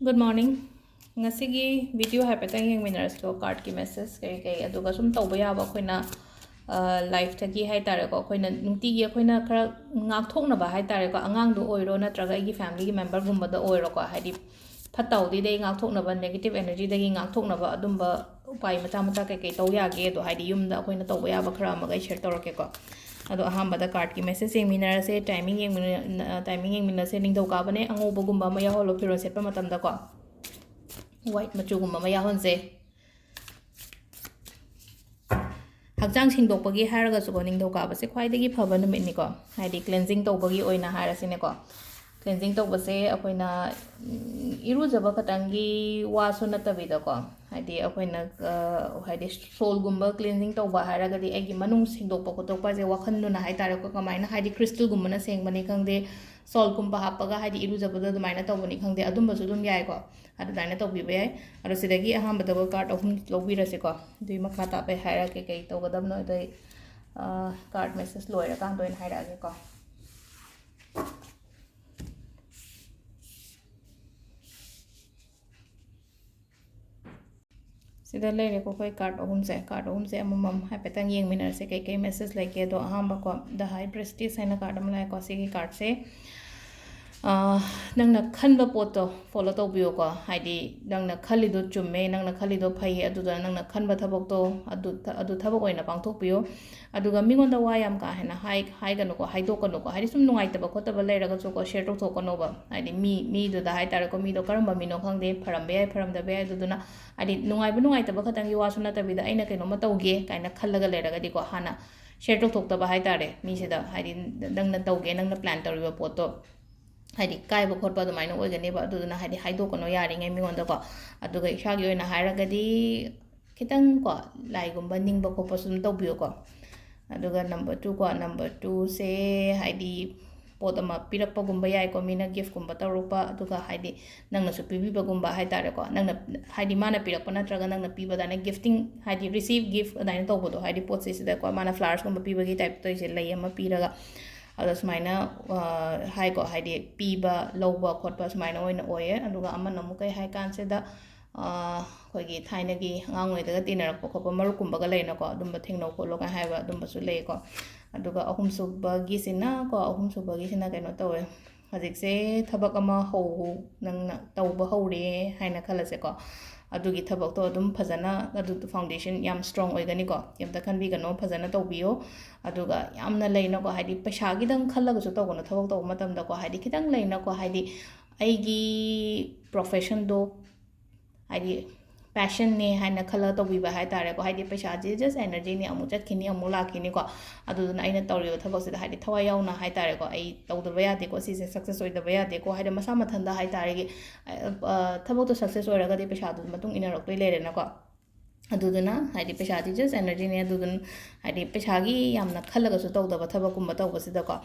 Good morning. Ngasigi video haipatang yang minerals ko card ki message kay aduga sum tawba yaba khoina life tagi hai tare ko khoina nungti gi khoina khara ngak thokna ba hai tare ko angang du oiro na traga gi family gi member gumba da oiro ko haidi phatau di dei ngak thokna ba negative energy dagi ngak thokna ba adumba upai mata mata kay taw ya ge do haidi yum da khoina tawba yaba khara ma gai share tawrake ko ado ahamba da card ki message yang mineral se timing yang mineral se ning dau ka bane angoba gumba ma ya holo piro set pa matam da ko white machu gumba ma ya honse hakjang singdokpagi haraga su ning dau ka ba se khwai dagi phaba numit ni ko haidi cleansing tawbagi oina harasine ko cleansing tawbase akoina irujaba khatangi wa su natabi da ko haidi akoina haidi soul gumba cleansing tawba haraga di egi manung singdokpa ko tokpa je wakhan nu na hai tare ko kamaina haidi crystal gumba na seng bani khangde soul gumba hapaga haidi irujaba da maina tawbani khangde adumba su dum yai ko adu daina tawbi be adu sidagi ahamba da card ahum lobi rase ko dui makha ta pe haira ke kai tawgadam no dai card message loira kan doin haira ge ko sida leire ko koi card ahum se amam haipetang yeng minar se kai message like do ahamba ko the high prestige haina card am lai ko se card se nangna khanba poto follow tawbiyo ko haidi nangna khalido chumme nangna khalido phai aduda nangna khanba thabok to adu thabok oina pangthok piyo aduga mingonda wa yam ka hena hai ganu ko haidok kanu ko haidi sum nungai taba khotaba leiraga so ko share tok thok kono ba haidi mi du da hai tar ko mi do karamba mino khangde pharam be pharam da be aduduna haidi nungai taba khatang yi wa suna tabi da aina kaino ma tawge kaina khallaga leiraga di ko hana share tok thok taba hai tare mi sida haidi nangna tawge nangna plan tawriba poto haidi kaiba khotpa adumaina oiganeba aduduna haidi haidokano yaringai mingonda ko aduga ishagi oina hairagadi kitang ko laigumba ningba khopa sum tawbiyo ko aduga number 2 ko number 2 se haidi pot ama pirakpa gumba yai ko mina gift gumba tawrupa aduga haidi nangna su pibiba gumba hai tare ko nangna haidi mana pirakpa natraga nangna piba dana gifting haidi receive gift adaina tawbodo haidi pot se sida ko mana flowers gumba piba gi type to ise lei ama piraga ada sumaina hai ko haidi piba lowba khotpa sumaina oina oye aduga amana mukai hai kanseda khoigi thainagi angangoi daga tinarakpa khopa marukumba ga leina ko adumba thengno ko loka haiba adumba su lei ko aduga ahum suba gi sina ko ahum suba gi sina kaino tawe hajik se thabak ama ho nangna tawba hore haina khalase ko adugi thabak to adum phajana adu foundation yam strong oigani ko yamda khanbi gano phajana tawbiyo aduga yamna leina ko haidi paisa gi dang khallaga su tawgono thabak taw matam da ko haidi kitang leina ko haidi aigi profession do haidi passion ne haina khala tawbiba hai tare ko haidi paisa ji just energy ni amu chatkini amu lakini ko aduduna aina tawriyo thabak sida haidi thawai yauna hai tare ko ai tawdaba yade ko sise success oidaba yade ko haidi masa mathanda hai tare gi thabak to success oiraga di paisa du matung ina rok lere na ko aduduna haidi paisa ji just energy ne adudun haidi paisa gi yamna khallaga su tawdaba thabak kumba tawba sida ko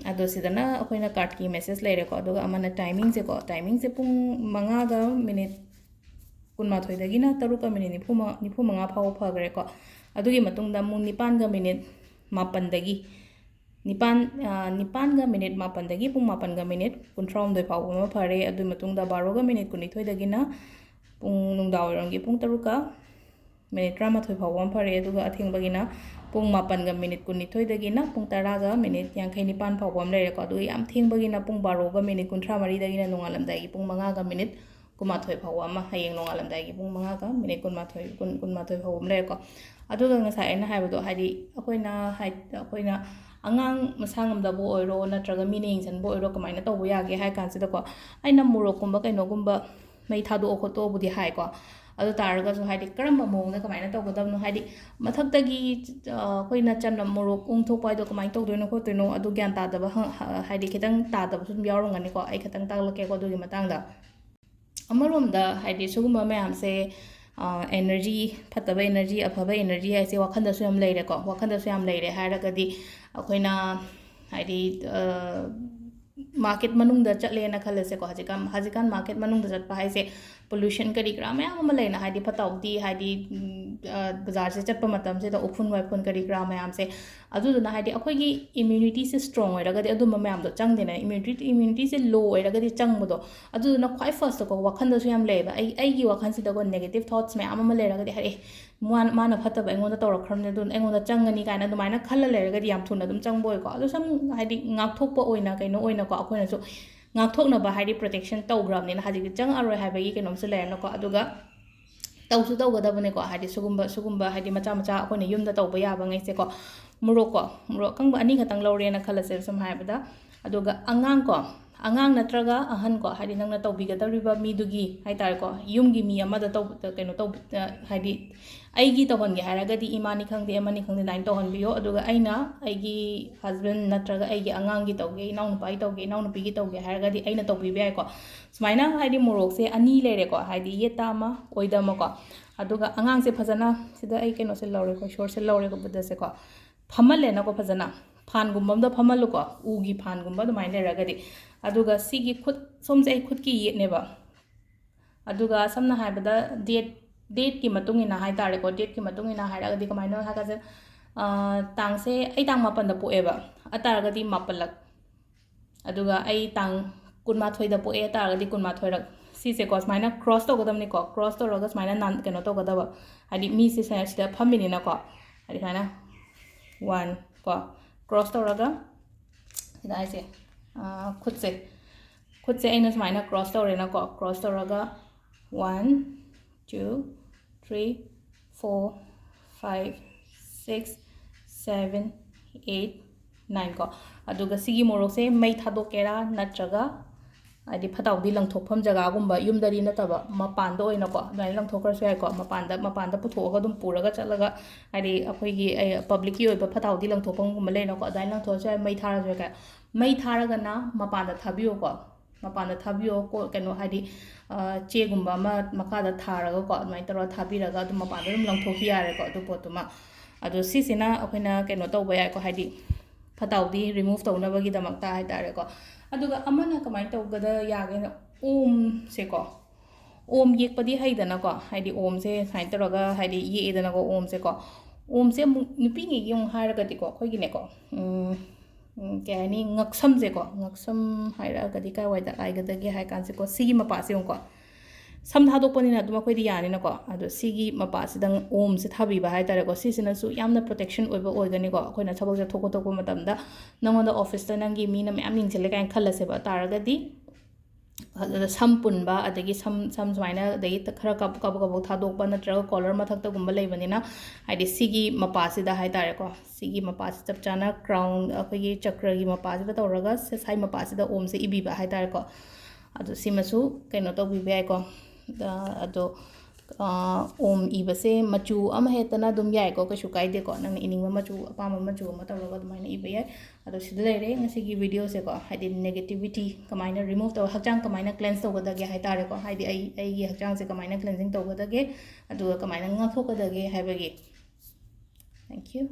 ado sidana akoina card ki message lere ko aduga amana timing se pung 5 ga minute kunmathoi dagina taruka minute nifu manga phau phagre ko adugi matungda mung 9 ga minute 8 dagi nipan ga minute 8 dagi pung 8 ga minute kuntrom doi phau ma phare adu matungda 12 ga minute kunithoi dagina pung nungdaw pung taruka minute 13 phau ma phare aduga athengbagina pung 8 ga minute kunithoi dagina pung 10 ga minute 59 phau bam lere ko adugi am thengbagina pung 12 ga minute 33 dagina nungalamdai pung 5 ga minute kumathoi phau ama hayeng nongalamdai gi pung 5 ga minute kunmathoi phau am lere ko aduga ngasa aina haibado haidi akoina angang masangam da bo oiro natraga meaning san bo oiro kamaina tawbo yage hai kansida ko aina murok kumba kaino gumba mai thadu okhoto budi hai ko adu taraga so haidi karamba mongda kamaina tawgodamno haidi mathakdagi koina channa murok ungthok pai do kamai tawdoino khotoino adu gyan ta daba haidi kitang ta daba sum yaurongani ko ai kitang taglake ko dugi matangda amaromda haidi sugumba mayam se energy fataba energy afaba energy haise wakhanda su yam leire ko wakhanda su yam leire haragadi akoina haidi market manungda chatle na khalase ko hajikan market manungda chatpa haise pollution kari gram mayam ama leina haidi phatawdi haidi ꯕꯖꯥꯔꯁꯦ ꯆꯠꯄ ꯃꯇꯝꯁꯤꯗ ꯎꯐꯨꯟ ꯋꯥꯏꯐꯨꯟ ꯀꯔꯤ ꯀꯔꯥ ꯃꯌꯥꯝꯁꯦ ꯑꯗꯨꯗꯨꯅ ꯍꯥꯏꯗꯤ ꯑꯩꯈꯣꯏꯒꯤ ꯏꯝꯃ꯭ꯌꯨꯅꯤꯇꯤꯁꯦ strong ꯑꯣꯏꯔꯒꯗꯤ ꯑꯗꯨꯝꯕ ꯃꯌꯥꯝꯗꯣ ꯆꯪꯗꯦꯅ ꯏꯝꯃ꯭ꯌꯨꯅꯤꯇꯤꯁꯦ ꯂꯣ ꯑꯣꯏꯔꯒꯗꯤ ꯆꯪꯕꯗꯣ ꯑꯗꯨꯗꯨꯅ ꯈ꯭ꯋꯥꯏ ꯐꯥꯔꯁꯇꯀꯣ ꯋꯥꯈꯟꯗꯁꯨ ꯌꯥꯝ ꯂꯩꯌꯦꯕ ꯑꯩꯒꯤ ꯋꯥꯈꯜꯁꯤꯗꯀꯣ ꯅꯦꯒꯦꯇꯤቭ ꯊꯣꯠꯁ ꯃꯌꯥꯝ ꯑꯃ ꯂꯩꯔꯒꯗꯤ ꯍꯥꯏꯔꯦ ꯃꯥꯅ ꯐꯠꯇꯕ ꯑꯩꯉꯣꯟꯗ ꯇꯧꯔꯛꯈ꯭ꯔꯕꯅꯤ ꯑꯗꯨꯅ ꯑꯩꯉꯣꯟda ꯆꯪꯒꯅꯤ ꯀꯥꯏꯅ ꯑꯗꯨꯃꯥꯏꯅ ꯈꯜꯂ ꯂꯩꯔꯒꯗꯤ ꯌꯥꯝ ꯊꯨꯅ ꯑꯗꯨꯝ ꯆꯪꯕ ꯑꯣꯏꯀꯣ ꯑꯗꯣ ꯁꯝ ꯍꯥꯏꯗꯤ ꯉꯥꯛꯊꯣꯛꯄ ꯑꯣꯏꯅ ꯀꯩꯅꯣ ꯑꯣꯏꯅꯀꯣ ꯑꯩꯈꯣꯏꯅꯁꯨ ꯉꯥꯛꯊꯣꯛꯅꯕ ꯍꯥꯏꯗꯤ ꯄ꯭ꯔꯣꯇꯦꯛꯁꯟ ꯇꯧꯈ꯭ꯔꯕꯅꯤꯅ ꯍꯧꯖꯤꯛꯇꯤ ꯆꯪꯉꯛꯑꯔꯣꯏ ꯍꯥꯏꯕꯒꯤ ꯀꯩꯅꯣꯝꯁꯨ ꯂꯩꯔꯅꯀꯣ ꯑꯗꯨꯒ ꯇꯧꯁꯨ ꯇꯧꯒꯗꯕꯅꯦꯀꯣ ꯍꯥꯏꯗꯤ ꯁꯤꯒꯨꯝꯕ ꯍꯥꯏꯗꯤ ꯃꯆꯥ ꯃꯆꯥ ꯑꯩꯈꯣꯏꯅ ꯌꯨꯝꯗ ꯇꯧꯕ ꯌꯥꯕꯉꯩꯁꯦꯀꯣ ꯃꯣꯔꯣꯛ ꯑꯀꯪꯕ 2 ꯈꯛꯇꯪ ꯂꯧꯔꯦꯅ ꯈꯜꯂꯁꯦ ꯁꯨꯝ ꯍꯥꯏꯕꯗ ꯑꯗꯨꯒ ꯑꯉꯥꯡ ꯅꯠꯇ꯭ꯔꯒ ꯑꯍꯟꯀꯣ ꯍꯥꯏꯗꯤ ꯅꯪꯅ ꯇꯧꯕꯤꯒꯗꯧꯔꯤꯕ ꯃꯤꯗꯨꯒꯤ ꯍꯥꯏꯇꯥꯔꯦꯀꯣ ꯌꯨꯝꯒꯤ ꯃꯤ ꯑꯃꯗ ꯍꯥꯏꯗꯤ ꯑꯩꯒꯤ ꯇꯧꯍꯟꯒꯦ ꯍꯥꯏꯔꯒꯗꯤ ꯏꯃꯥꯅꯤ ꯈꯪꯗꯦ ꯑꯃꯅꯤ ꯈꯪꯗꯦ ꯑꯗꯨꯃꯥꯏꯅ ꯇꯧꯍꯟꯕꯤꯌꯣ ꯑꯗꯨꯒ ꯑꯩꯅ ꯑꯩꯒꯤ ꯍꯁꯕꯦꯟ ꯅꯠꯇ꯭ꯔꯒ ꯑꯩꯒꯤ ꯑꯉꯥꯡꯒꯤ ꯇꯧꯒꯦ ꯏꯅꯥꯎꯅꯨꯄꯥꯒꯤ ꯇꯧꯒꯦ ꯏꯅꯥꯎꯅꯨꯄꯤꯒꯤ ꯇꯧꯒꯦ ꯍꯥꯏꯔꯒꯗꯤ ꯑꯩꯅ ꯇꯧꯕꯤꯕ ꯌꯥꯏꯀꯣ ꯁꯨꯃꯥꯏꯅ ꯍꯥꯏꯗꯤ ꯃꯣꯔꯣꯛꯁꯦ 2 ꯂꯩꯔꯦꯀꯣ ꯍꯥꯏꯗꯤ ꯌꯦꯠꯇ ꯑꯃ ꯑꯣꯏꯗ ꯑꯃꯀꯣ ꯑꯗꯨꯒ ꯑꯉꯥꯡꯁꯦ ꯐꯖꯅ ꯁꯤꯗ ꯑꯩ ꯀꯩꯅꯣꯁꯦ ꯂꯧꯔꯦꯀꯣ ꯁꯣꯔꯁꯦ ꯂꯧꯔꯦꯀꯣ ꯕꯨꯗꯁꯦꯀꯣ ꯐꯝꯍꯜꯂꯦꯅꯀꯣ ꯐꯖꯅ ꯐꯥꯟꯒꯨꯝꯕ ꯑꯃꯗ ꯐꯝꯍꯜꯂꯨꯀꯣ ꯎꯒꯤ ꯐꯥꯟꯒꯨꯝꯕ ꯑꯗꯨꯃꯥꯏꯅ ꯂꯩꯔꯒꯗꯤ ꯑꯗꯨꯒ ꯁꯤꯒꯤ ꯁꯣꯝꯁꯦ ꯑꯩ ꯈꯨꯠꯀꯤ ꯌꯦꯠꯅꯦꯕ ꯑꯗꯨꯒ ꯁꯝꯅ ꯍꯥꯏꯕꯗ ꯗꯦꯠꯀꯤ ꯃꯇꯨꯡ ꯏꯟꯅ ꯍꯥꯏꯇꯥꯔꯦꯀꯣ ꯗꯦꯠꯀꯤ ꯃꯇꯨꯡ ꯏꯟꯅ ꯍꯥꯏꯔꯒꯗꯤ ꯀꯃꯥꯏꯅ ꯍꯥꯏꯔꯒꯁꯦ ꯇꯥꯡꯁꯦ ꯑꯩ ꯇꯥꯡ 9ꯗ ꯄꯣꯛꯑꯦꯕ ꯑꯇꯥꯔꯒꯗꯤ 9ꯂꯛ ꯑꯗꯨꯒ ꯑꯩ ꯇꯥꯡ 12ꯗ ꯄꯣꯛꯑꯦ ꯑꯇꯥꯔꯒꯗꯤ 12ꯔꯛ ꯁꯤꯁꯦꯀꯣ ꯁꯨꯃꯥꯏꯅ ꯀ꯭ꯔꯣꯁ ꯇꯧꯒꯗꯕꯅꯤꯀꯣ ꯀ꯭ꯔꯣꯁ ꯇꯧꯔꯒ ꯁꯨꯃꯥꯏꯅ ꯀꯩꯅꯣ ꯇꯧꯒꯗꯕ ꯍꯥꯏꯗꯤ ꯃꯤꯁꯦ ꯁꯤꯗ ꯐꯝꯃꯤꯅꯤꯅꯀꯣ ꯍꯥꯏꯗꯤ ꯁꯨꯃꯥꯏꯅ 1 ꯀꯣ ꯀ꯭ꯔꯣꯁ ꯇꯧꯔꯒ ꯁꯤꯗ ꯍꯥꯏꯁꯦ ꯈꯨꯠꯁꯦ ꯑꯩꯅ ꯁꯨꯃꯥꯏꯅ ꯀ꯭ꯔꯣꯁ ꯇꯧꯔꯦꯅꯀꯣ ꯀ꯭ꯔꯣꯁ ꯇꯧꯔꯒ 1 2 3 4 5 6 7 8 9 ꯀꯣ ꯑꯗꯨꯒ ꯁꯤꯒꯤ ꯃꯣꯔꯣꯛꯁꯦ ꯃꯩ ꯊꯥꯗꯣꯛꯀꯦꯔꯥ ꯅꯠꯇ꯭ꯔꯒ ꯍꯥꯏꯗꯤ ꯐꯠꯇꯥꯎꯗꯤ ꯂꯪꯊꯣꯛꯐꯝ ꯖꯒꯥꯒꯨꯝꯕ ꯌꯨꯝꯗꯗꯤ ꯅꯠꯇꯕ ꯃꯄꯥꯟꯗ ꯑꯣꯏꯅꯀꯣ ꯑꯗꯨꯃꯥꯏꯅ ꯂꯪꯊꯣꯛꯈ꯭ꯔꯁꯨ ꯌꯥꯏꯀꯣ ꯃꯄꯥꯟꯗ ꯄꯨꯊꯣꯛꯑꯒ ꯑꯗꯨꯝ ꯄꯨꯔꯒ ꯆꯠꯂꯒ ꯍꯥꯏꯗꯤ ꯑꯩꯈꯣꯏꯒꯤ ꯄꯕ꯭ꯂꯤꯛꯀꯤ ꯑꯣꯏꯕ ꯐꯠꯇꯥꯎꯗꯤ ꯂꯪꯊꯣꯛꯐꯝꯒꯨꯝꯕ ꯂꯩꯅꯀꯣ ꯑꯗꯨꯃꯥꯏꯅ ꯂꯪꯊꯣꯛꯑꯁꯨ ꯌꯥꯏ ꯃꯩ ꯊꯥꯔꯁꯨ ꯌꯥꯏ ꯃꯩ ꯊꯥꯔꯒꯅ ꯃꯄꯥꯟꯗ ꯊꯥꯕꯤꯌꯣꯀꯣ ꯃꯄꯥꯟꯗ ꯊꯥꯕꯤꯌꯣ ꯀꯩꯅꯣ ꯍꯥꯏꯗꯤ ꯆꯦꯒꯨꯝꯕ ꯑꯃ ꯃꯈꯥꯗ ꯊꯥꯔꯒꯀꯣ ꯑꯗꯨꯃꯥꯏꯅ ꯇꯧꯔꯒ ꯊꯥꯕꯤꯔꯒ ꯑꯗꯨꯝ ꯃꯄꯥꯟꯗ ꯑꯗꯨꯝ ꯂꯪꯊꯣꯛꯈꯤ ꯌꯥꯔꯦꯀꯣ ꯑꯗꯨ ꯄꯣꯠꯇꯨꯃ ꯑꯗꯣ ꯁꯤꯁꯤꯅ ꯑꯩꯈꯣꯏꯅ ꯀꯩꯅꯣ ꯇꯧꯕ ꯌꯥꯏꯀꯣ ꯍꯥꯏꯗꯤ ꯐꯠꯇꯥꯎꯗꯤ ꯔꯤꯃꯨꯚ ꯇꯧꯅꯕꯒꯤꯗꯃꯛꯇ ꯍꯥꯏꯇꯥꯔꯦꯀꯣ ꯑꯗꯨꯒ ꯑꯃꯅ ꯀꯃꯥꯏꯅ ꯇꯧꯒꯗ ꯌꯥꯒꯦꯅ ꯑꯣꯝꯁꯦꯀꯣ ꯑꯣꯝ ꯌꯦꯛꯄꯗꯤ ꯍꯩꯗꯅꯀꯣ ꯍꯥꯏꯗꯤ ꯑꯣꯝꯁꯦ ꯁꯨꯃꯥꯏꯅ ꯇꯧꯔꯒ ꯍꯥꯏꯗꯤ ꯌꯦꯛꯑꯦꯗꯅꯀꯣ ꯑꯣꯝꯁꯦꯀꯣ ꯑꯣꯝꯁꯦ ꯑꯃꯨꯛ ꯅꯨꯄꯤꯉꯩꯒꯤ ꯑꯃꯨꯛ ꯍꯥꯏꯔꯒꯗꯤꯀꯣ ꯑꯩꯈꯣꯏꯒꯤꯅꯦꯀꯣ ꯀꯩ ꯍꯥꯏꯅꯤ ꯉꯛꯁꯝꯁꯦꯀꯣ ꯉꯛꯁꯝ ꯍꯥꯏꯔꯛꯑꯒꯗꯤ ꯀꯥꯏꯋꯥꯏꯗ ꯍꯥꯏꯒꯗꯒꯦ ꯍꯥꯏ ꯀꯥꯟꯁꯦꯀꯣ ꯁꯤꯒꯤ ꯃꯄꯥꯁꯦ ꯑꯃꯨꯛꯀꯣ ꯁꯝ ꯊꯥꯗꯣꯛꯄꯅꯤꯅ ꯑꯗꯨꯝ ꯑꯩꯈꯣꯏꯗꯤ ꯌꯥꯅꯤꯅꯀꯣ ꯑꯗꯣ ꯁꯤꯒꯤ ꯃꯄꯥꯁꯤꯗꯪ ꯑꯣꯝꯁꯦ ꯊꯥꯕꯤꯕ ꯍꯥꯏꯇꯥꯔꯦꯀꯣ ꯁꯤꯁꯤꯅꯁꯨ ꯌꯥꯝꯅ ꯄ꯭ꯔꯣꯇꯦꯛꯁꯟ ꯑꯣꯏꯕ ꯑꯣꯏꯒꯅꯤꯀꯣ ꯑꯩꯈꯣꯏꯅ ꯊꯕꯛ ꯆꯠꯊꯣꯛꯄ ꯃꯇꯝꯗ ꯅꯪꯉꯣꯟꯗ ꯑꯣꯐꯤꯁꯇ ꯅꯪꯒꯤ ꯃꯤꯅ ꯃꯌꯥꯝ ꯌꯦꯡꯁꯤꯜꯂꯦ ꯀꯥꯏꯅ ꯈꯜꯂꯁꯦꯕ ꯇꯥꯔꯒꯗꯤ ꯑꯗꯨꯗ ꯁꯝ ꯄꯨꯟꯕ ꯑꯗꯒꯤ ꯁꯝ ꯁꯨꯃꯥꯏꯅ ꯑꯗꯒꯤ ꯈꯔ ꯀꯕꯛ ꯊꯥꯗꯣꯛꯄ ꯅꯠꯇ꯭ꯔꯒ ꯀꯣꯂꯔ ꯃꯊꯛꯇꯒꯨꯝꯕ ꯂꯩꯕꯅꯤ나 ꯍꯥꯏꯗꯤ ꯁꯤꯒꯤ ꯃꯄꯥꯁꯤꯗ ꯍꯥꯏꯇꯥꯔꯦꯀꯣ ꯁꯤꯒꯤ ꯃꯄꯥꯁꯤ ꯆꯞ ꯆꯥꯅ ꯀ꯭ꯔꯥꯎꯟ ꯑꯩꯈꯣꯏꯒꯤ ꯆꯀ꯭ꯔꯒꯤ ꯃꯄꯥꯁꯤꯗ ꯇꯧꯔꯒ ꯁꯥꯏ ꯃꯄꯥꯁꯤꯗ ꯑꯣꯝꯁꯦ ꯏꯕꯤꯕ ꯍꯥꯏꯇꯥꯔꯦꯀꯣ ꯑꯗꯣ ꯁꯤꯃꯁꯨ ꯀꯩꯅꯣ ꯇꯧꯕꯤꯕ ꯌꯥꯏꯀꯣ ꯑꯗꯣ ꯑꯣꯝ ꯏꯕꯁꯦ ꯃꯆꯨ ꯑꯃ ꯍꯦꯛꯇꯅ ꯑꯗꯨꯝ ꯌꯥꯏꯀꯣ ꯀꯩꯁꯨ ꯀꯥꯏꯗꯦꯀꯣ ꯅꯪꯅ ꯏꯅꯤꯡꯕ ꯃꯆꯨ ꯑꯄꯥꯝꯕ ꯃꯆꯨ ꯑꯃ ꯇꯧꯔꯒ ꯑꯗꯨꯃꯥꯏꯅ ꯏꯕ ꯌꯥꯏ ꯑꯗꯣ ꯁꯤꯗ ꯂꯩꯔꯦ ꯉꯁꯤꯒꯤ ꯚꯤꯗꯤꯑꯣꯁꯦꯀꯣ ꯍꯥꯏꯗꯤ ꯅꯦꯒꯦꯇꯤꯚꯤꯇꯤ ꯀꯃꯥꯏꯅ ꯔꯤꯃꯨꯚ ꯇꯧ ꯍꯛꯆꯥꯡ ꯀꯃꯥꯏꯅ ꯀ꯭ꯂꯦꯟꯁ ꯇꯧꯒꯗꯒꯦ ꯍꯥꯏꯇꯥꯔꯦꯀꯣ ꯍꯥꯏꯗꯤ ꯑꯩꯒꯤ ꯍꯛꯆꯥꯡꯁꯦ ꯀꯃꯥꯏꯅ ꯀ꯭ꯂꯦꯟꯖꯤꯡ ꯇꯧꯒꯗꯒꯦ ꯑꯗꯨꯒ ꯀꯃꯥꯏꯅ ꯉꯥꯛꯊꯣꯛꯀꯗꯒꯦ ꯍꯥꯏꯕꯒꯤ ꯊꯦꯡꯛ ꯌꯨ